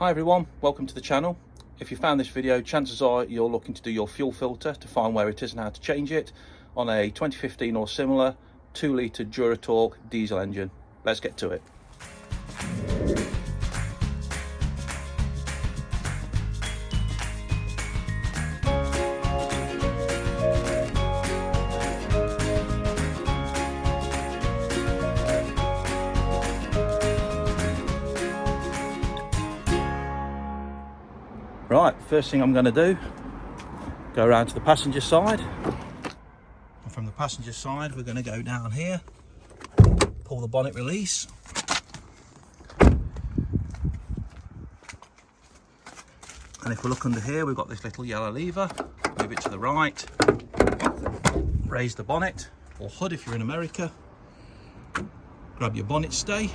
Hi everyone, welcome to the channel. If you found this video, chances are you're looking to do your fuel filter to find where it is and how to change it on a 2015 or similar 2-litre Duratorq diesel engine. Let's get to it. Right, first thing I'm going to do, go around to the passenger side. And from the passenger side, we're going to go down here, pull the bonnet release. And if we look under here, we've got this little yellow lever. Move it to the right, raise the bonnet, or hood if you're in America. Grab your bonnet stay,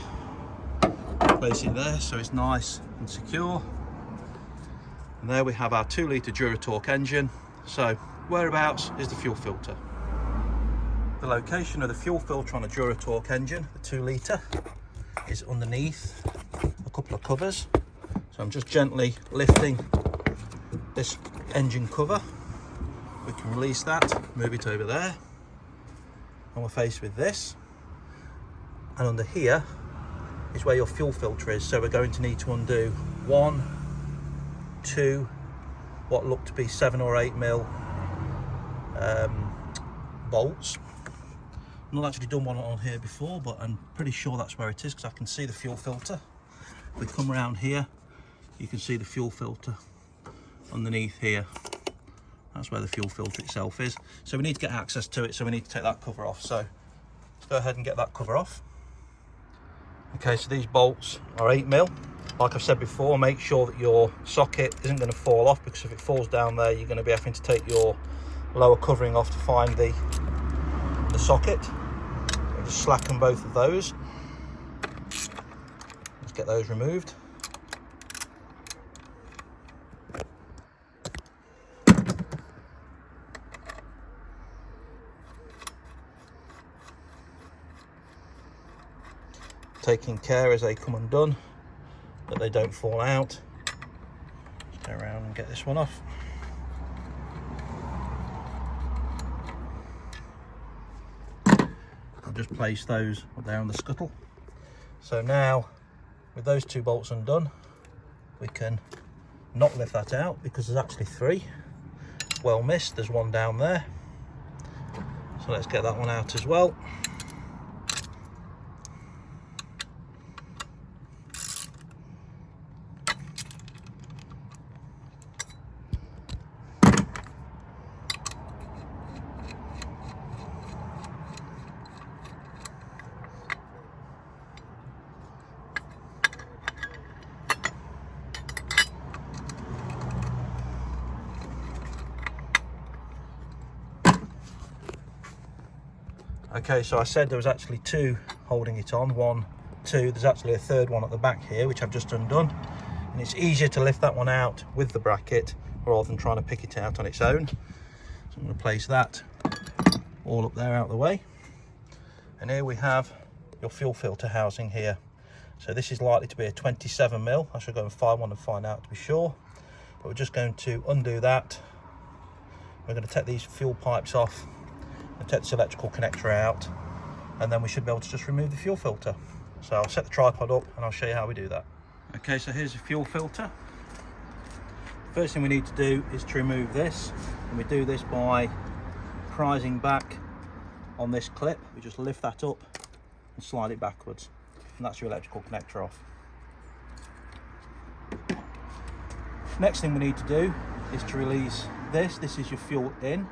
place it there so it's nice and secure. And there we have our 2-litre Duratorq engine. So whereabouts is the fuel filter? The location of the fuel filter on a Duratorq engine, the 2-litre, is underneath a couple of covers. So I'm just gently lifting this engine cover. We can release that, move it over there, and we're faced with this. And under here is where your fuel filter is. So we're going to need to undo 2 what look to be 7 or 8 mil bolts. I've not actually done one on here before, but I'm pretty sure that's where it is because I can see the fuel filter. If we come around here, you can see the fuel filter underneath here. That's where the fuel filter itself is. So we need to get access to it, so we need to take that cover off. So let's go ahead and get that cover off. Okay, so these bolts are 8 mil. Like I've said before, make sure that your socket isn't going to fall off, because if it falls down there, you're going to be having to take your lower covering off to find the socket. We'll just slacken both of those. Let's get those removed. Taking care as they come undone that they don't fall out. Let's go around and get this one off. I'll just place those up there on the scuttle. So now, with those 2 bolts undone, we can not lift that out because there's actually 3. Well missed, there's one down there. So let's get that one out as well. Okay, so I said there was actually 2 holding it on, 1, 2, there's actually a 3rd one at the back here, which I've just undone. And it's easier to lift that one out with the bracket rather than trying to pick it out on its own. So I'm going to place that all up there out of the way. And here we have your fuel filter housing here. So this is likely to be a 27 mil. I should go and find one and find out to be sure. But we're just going to undo that. We're going to take these fuel pipes off and take this electrical connector out, and then we should be able to just remove the fuel filter. So I'll set the tripod up and I'll show you how we do that. Okay, so here's the fuel filter. First thing we need to do is to remove this, and we do this by prising back on this clip. We just lift that up and slide it backwards, and that's your electrical connector off. Next thing we need to do is to release this. This is your fuel in,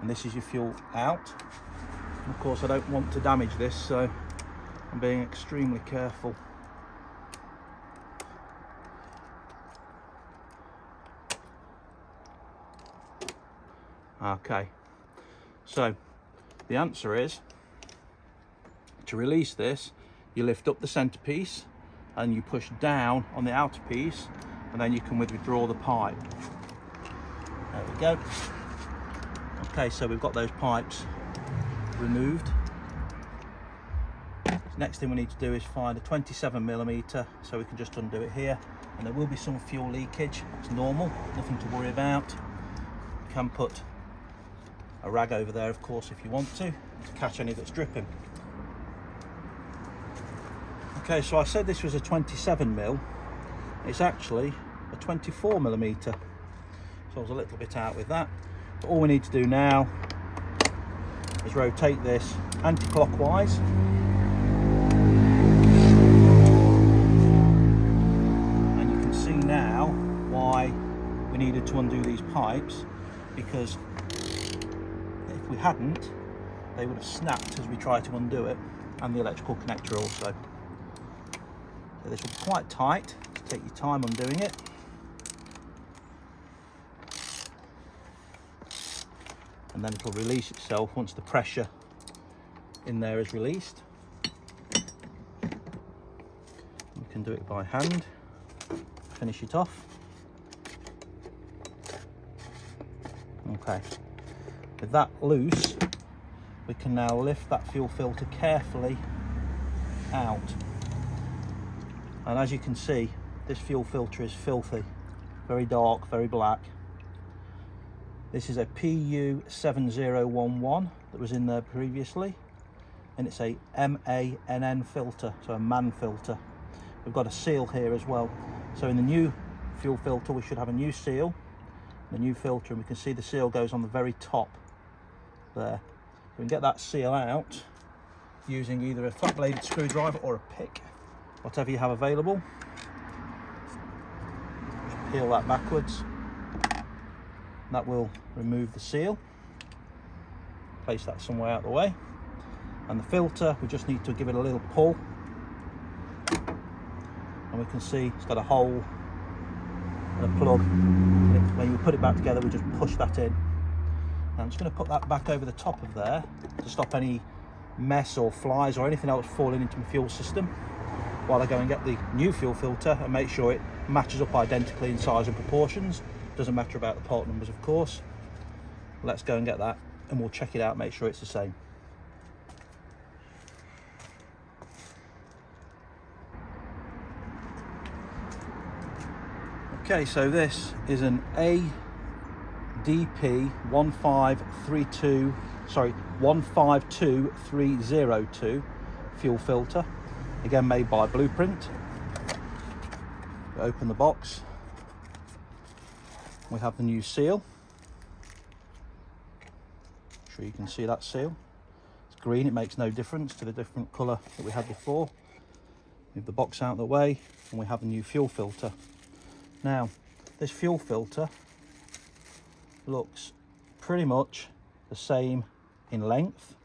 and this is your fuel out. And of course I don't want to damage this, so I'm being extremely careful. Okay, so the answer is to release this, you lift up the centerpiece and you push down on the outer piece, and then you can withdraw the pipe. There we go. Okay, so we've got those pipes removed. Next thing we need to do is find a 27mm, so we can just undo it here, and there will be some fuel leakage. It's normal, nothing to worry about. You can put a rag over there, of course, if you want to catch any that's dripping. Okay, so I said this was a 27mm. It's actually a 24mm, so I was a little bit out with that. But all we need to do now is rotate this anti-clockwise, and you can see now why we needed to undo these pipes, because if we hadn't, they would have snapped as we tried to undo it, and the electrical connector also. So this will be quite tight, so take your time undoing it. And then it'll release itself once the pressure in there is released. You can do it by hand, finish it off. Okay, with that loose, we can now lift that fuel filter carefully out. And as you can see, this fuel filter is filthy, very dark, very black. This is a PU7011 that was in there previously, and it's a MANN filter, so a MAN filter. We've got a seal here as well. So in the new fuel filter, we should have a new seal, the new filter, and we can see the seal goes on the very top there. We can get that seal out using either a flat bladed screwdriver or a pick, whatever you have available. Just peel that backwards. That will remove the seal. Place that somewhere out of the way. And the filter, we just need to give it a little pull. And we can see it's got a hole and a plug. When you put it back together, we just push that in. And I'm just going to put that back over the top of there to stop any mess or flies or anything else falling into my fuel system, while I go and get the new fuel filter and make sure it matches up identically in size and proportions. Doesn't matter about the part numbers, of course. Let's go and get that, and we'll check it out, make sure it's the same. Okay, so this is an ADP15302 fuel filter, again made by Blueprint. Open the box. We have the new seal. I'm sure you can see that seal. It's green, it makes no difference to the different colour that we had before. Move the box out of the way, and we have the new fuel filter. Now, this fuel filter looks pretty much the same in length.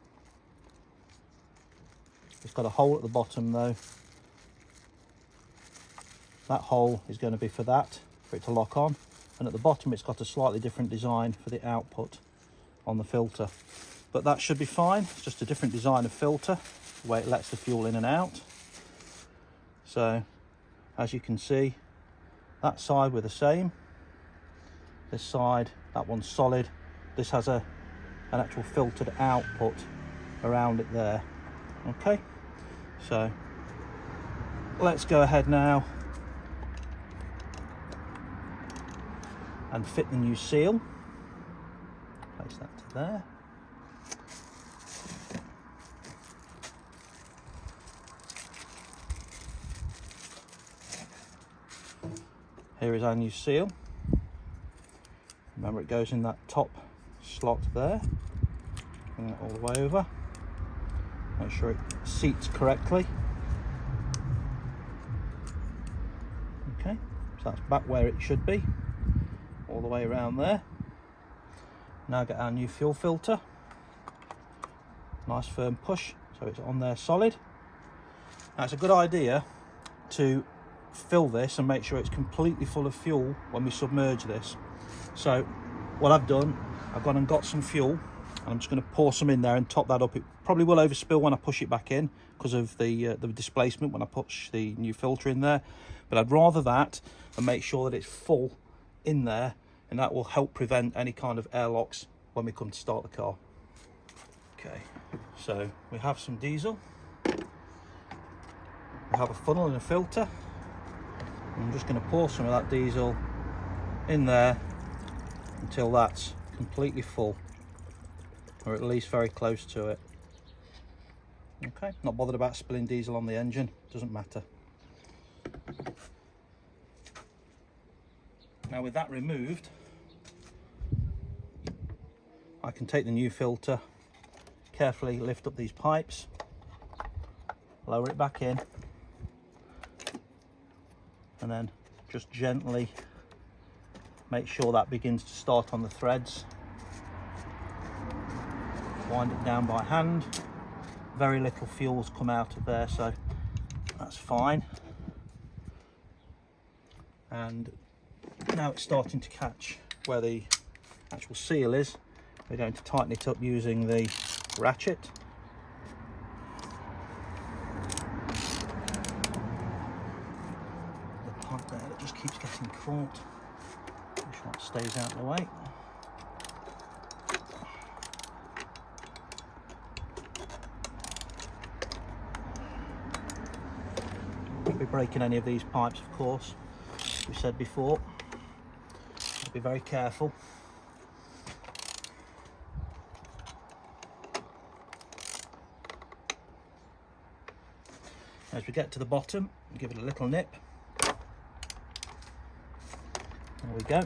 It's got a hole at the bottom though. That hole is going to be for that, for it to lock on. And at the bottom it's got a slightly different design for the output on the filter, but that should be fine. It's just a different design of filter, the way it lets the fuel in and out. So as you can see, that side we're the same. This side, that one's solid. This has an actual filtered output around it there. Okay, so let's go ahead now and fit the new seal. Place that to there. Here is our new seal. Remember, it goes in that top slot there. Bring that all the way over. Make sure it seats correctly. Okay, so that's back where it should be. All the way around there. Now get our new fuel filter. Nice firm push, so it's on there solid. Now it's a good idea to fill this and make sure it's completely full of fuel when we submerge this. So what I've done, I've gone and got some fuel, and I'm just going to pour some in there and top that up. It probably will overspill when I push it back in because of the displacement when I push the new filter in there, but I'd rather that and make sure that it's full in there, and that will help prevent any kind of airlocks when we come to start the car. Okay, so we have some diesel. we have a funnel and a filter. I'm just going to pour some of that diesel in there until that's completely full, or at least very close to it. Okay, not bothered about spilling diesel on the engine, doesn't matter. Now with that removed, I can take the new filter, carefully lift up these pipes, lower it back in, and then just gently make sure that begins to start on the threads. Wind it down by hand. Very little fuel's come out of there, so that's fine. And now it's starting to catch where the actual seal is. We're going to tighten it up using the ratchet. The part there that just keeps getting caught. Make sure it stays out of the way. Won't be breaking any of these pipes, of course. As we said before, be very careful. As we get to the bottom, give it a little nip. There we go.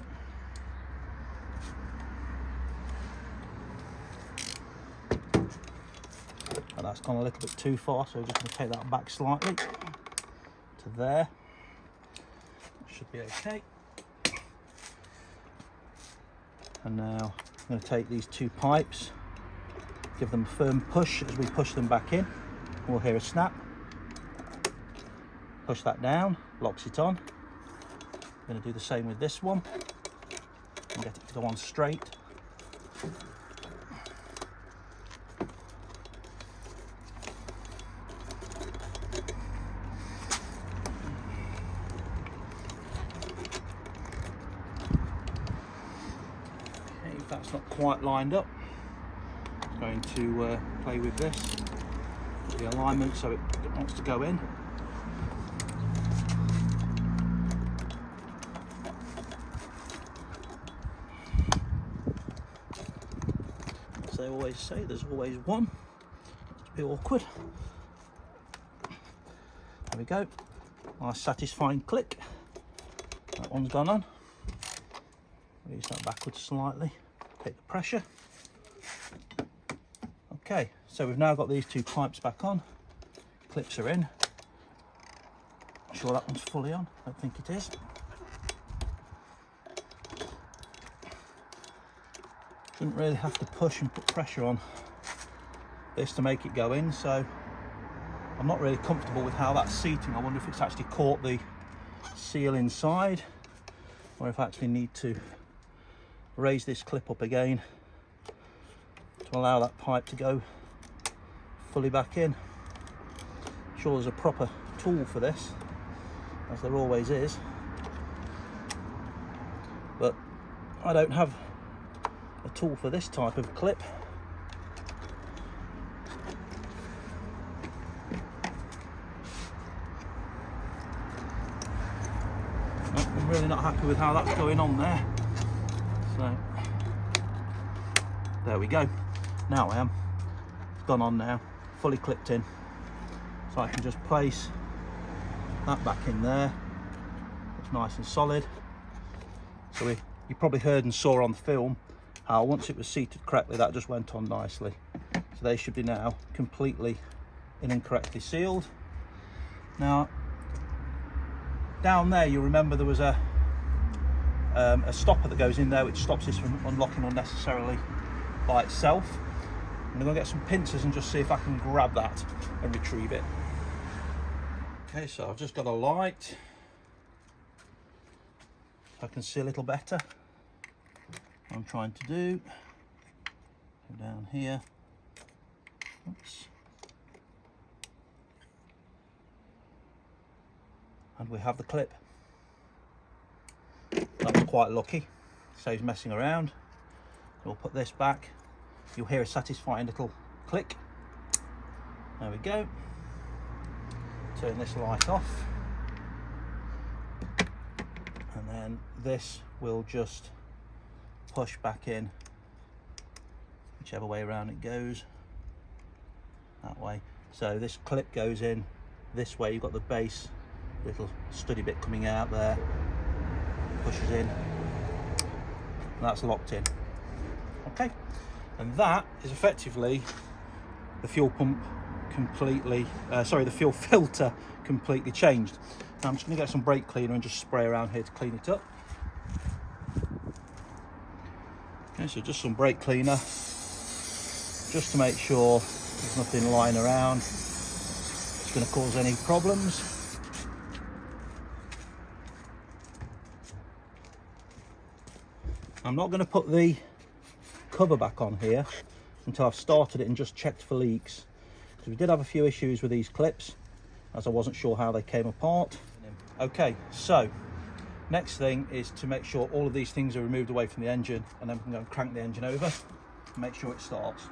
And that's gone a little bit too far, so we're just going to take that back slightly to there. Should be okay. And now I'm going to take these two pipes, give them a firm push. As we push them back in, we'll hear a snap. Push that down, locks it on. I'm going to do the same with this one and get it to go on straight. If that's not quite lined up, I'm going to play with this, the alignment so it wants to go in. As they always say, there's always one. It's a bit awkward. There we go. Nice satisfying click. That one's gone on. Raise that backwards slightly. Take the pressure. Okay, so we've now got these two pipes back on. Clips are in. I'm sure that one's fully on. I don't think it is. Shouldn't really have to push and put pressure on this to make it go in, so I'm not really comfortable with how that's seating. I wonder if it's actually caught the seal inside, or if I actually need to raise this clip up again to allow that pipe to go fully back in. I'm sure there's a proper tool for this, as there always is, but I don't have a tool for this type of clip. I'm really not happy with how that's going on there. So there we go. Now I am gone on now, fully clipped in, so I can just place that back in there. It's nice and solid. So you probably heard and saw on the film how once it was seated correctly, that just went on nicely. So they should be now completely in and correctly sealed. Now down there, you remember there was a stopper that goes in there which stops this from unlocking unnecessarily by itself. I'm going to get some pincers and just see if I can grab that and retrieve it. Okay, so I've just got a light. I can see a little better what I'm trying to do. Go down here. Oops. And we have the clip. That was quite lucky, saves messing around. We'll put this back. You'll hear a satisfying little click. There we go. turn this light off, and then this will just push back in whichever way around it goes, that way. So this clip goes in this way. You've got the base little sturdy bit coming out there, pushes in, and that's locked in. Okay, and that is effectively the fuel pump completely, the fuel filter completely changed. Now I'm just going to get some brake cleaner and just spray around here to clean it up. Okay, so just some brake cleaner, just to make sure there's nothing lying around it's going to cause any problems. I'm not going to put the cover back on here until I've started it and just checked for leaks, because we did have a few issues with these clips, as I wasn't sure how they came apart. Okay, so next thing is to make sure all of these things are removed away from the engine, and then we can go and crank the engine over and make sure it starts.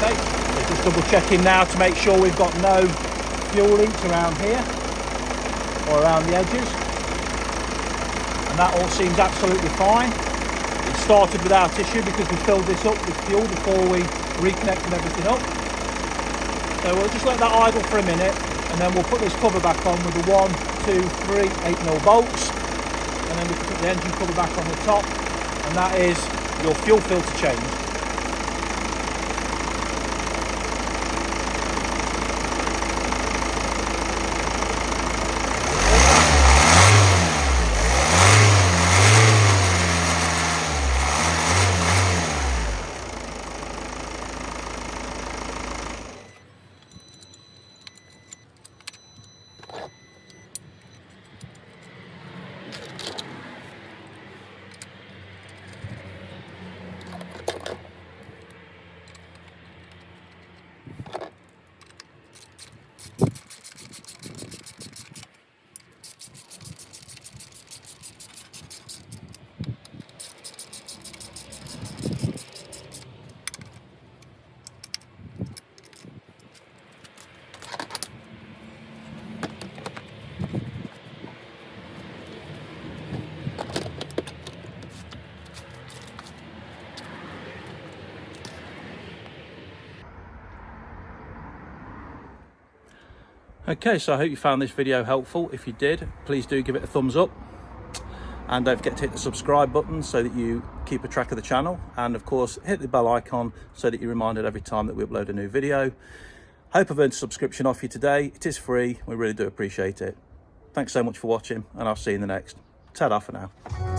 Okay, so just double checking now to make sure we've got no fuel leaks around here or around the edges, and that all seems absolutely fine. It started without issue because we filled this up with fuel before we reconnected everything up. So we'll just let that idle for a minute, and then we'll put this cover back on with the 1, 2, 3 8mm bolts, and then we can put the engine cover back on the top, and that is your fuel filter change. Okay, so I hope you found this video helpful. If you did, please do give it a thumbs up, and don't forget to hit the subscribe button so that you keep a track of the channel, and of course hit the bell icon so that you're reminded every time that we upload a new video. Hope I've earned a subscription off you today. It is free, we really do appreciate it. Thanks so much for watching, and I'll see you in the next. Ta-da for now.